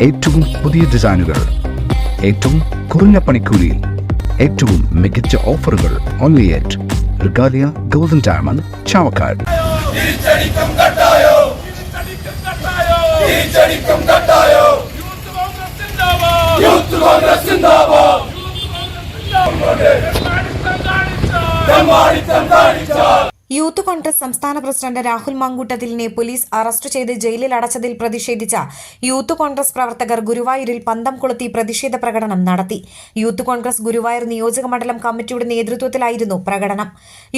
ഏറ്റവും പുതിയ ഡിസൈനുകൾ, ഏറ്റവും കുറഞ്ഞ പണിക്കൂലിയിൽ, ഏറ്റവും മികച്ച ഓഫറുകൾ. Only at Regalia golden diamond, Chavakkad. Youth Congress സംസ്ഥാന പ്രസിഡന്റ് രാഹുൽ മാങ്കൂട്ടത്തിലിനെ പോലീസ് അറസ്റ്റ് ചെയ്ത് ജയിലിൽ അടച്ചതിൽ പ്രതിഷേധിച്ച യൂത്ത് കോൺഗ്രസ് പ്രവർത്തകർ ഗുരുവായൂരിൽ പന്തം കൊളുത്തി പ്രതിഷേധ പ്രകടനം നടത്തി. യൂത്ത് കോൺഗ്രസ് ഗുരുവായൂർ നിയോജക മണ്ഡലം കമ്മിറ്റിയുടെ നേതൃത്വത്തിലായിരുന്നു പ്രകടനം.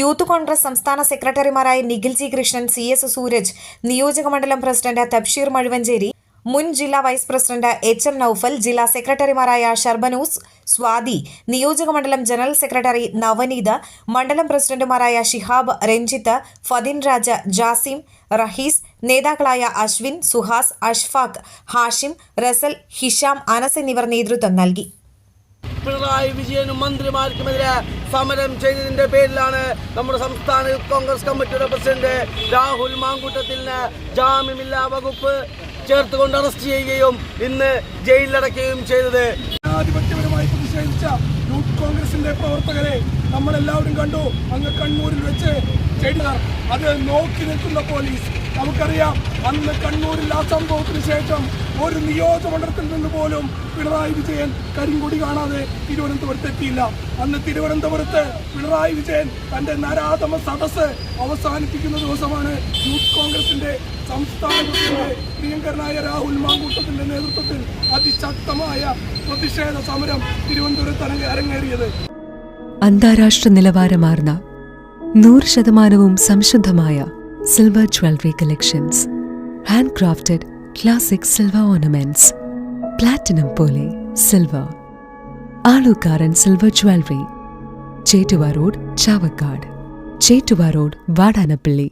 യൂത്ത് കോൺഗ്രസ് സംസ്ഥാന സെക്രട്ടറിമാരായ നിഖിൽ ജി കൃഷ്ണൻ, CS സൂരജ്, നിയോജക മണ്ഡലം പ്രസിഡന്റ് തബ്ഷീർ മഴുവഞ്ചേരി, മുൻ ജില്ലാ വൈസ് പ്രസിഡന്റ് HM നൌഫൽ, ജില്ലാ സെക്രട്ടറിമാരായ ഷർബനൂസ്, സ്വാതി, നിയോജക മണ്ഡലം ജനറൽ സെക്രട്ടറി നവനീത്, മണ്ഡലം പ്രസിഡന്റുമാരായ ഷിഹാബ്, രഞ്ജിത്ത്, ഫദിൻ രാജ, ജാസിം, റഹീസ്, നേതാക്കളായ അശ്വിൻ, സുഹാസ്, അഷ്ഫാഖ്, ഹാഷിം, റസൽ, ഹിഷാം, അനസ് എന്നിവർ നേതൃത്വം നൽകി. പിണറായി വിജയനും മന്ത്രിമാർക്കുമെതിരെ സമരം ചെയ്തതിന്റെ പേരിലാണ് നമ്മുടെ സംസ്ഥാന യൂത്ത് കോൺഗ്രസ് കമ്മിറ്റിയുടെ പ്രസിഡന്റ് രാഹുൽ മാങ്കൂട്ടത്തിലിന് ജാമ്യമില്ലാ വകുപ്പ് ചേർത്തുകൊണ്ട് അറസ്റ്റ് ചെയ്യുകയും ഇന്ന് ജയിലിലടയ്ക്കുകയും ചെയ്തത്. ജനാധിപത്യപരമായി പ്രതിഷേധിച്ച യൂത്ത് കോൺഗ്രസിന്റെ പ്രവർത്തകരെ നമ്മളെല്ലാവരും കണ്ടു. അങ്ങ് കണ്ണൂരിൽ വെച്ച് ചെയ്തവർ അത് നോക്കി നിൽക്കുന്ന പോലീസ്. നമുക്കറിയാം, അന്ന് കണ്ണൂരിൽ ആ സംഭവത്തിന് ശേഷം ഒരു നിയോജകമണ്ഡലത്തിൽ നിന്ന് പോലും പിണറായി വിജയൻ കരിങ്കൊടി കാണാതെ തിരുവനന്തപുരത്തെത്തിയില്ല. അന്ന് തിരുവനന്തപുരത്ത് പിണറായി വിജയൻ തന്റെ നരാധമ സദസ്സ് അവസാനിപ്പിക്കുന്ന ദിവസമാണ് യൂത്ത് കോൺഗ്രസിന്റെ സംസ്ഥാന പ്രസിഡന്റ് പ്രിയങ്കരനായ രാഹുൽ മാങ്കൂട്ടത്തിന്റെ നേതൃത്വത്തിൽ അതിശക്തമായ പ്രതിഷേധ സമരം തിരുവനന്തപുരത്ത് അരങ്ങേറിയത്. അന്താരാഷ്ട്ര നിലവാരമാർന്ന 100% സംശുദ്ധമായ silver jewellery collections, handcrafted classic silver ornaments, platinum പോലെ silver, Alookkaran silver jewellery, Chettuva road, Chavakkad, Chettuva road, Vadanappally.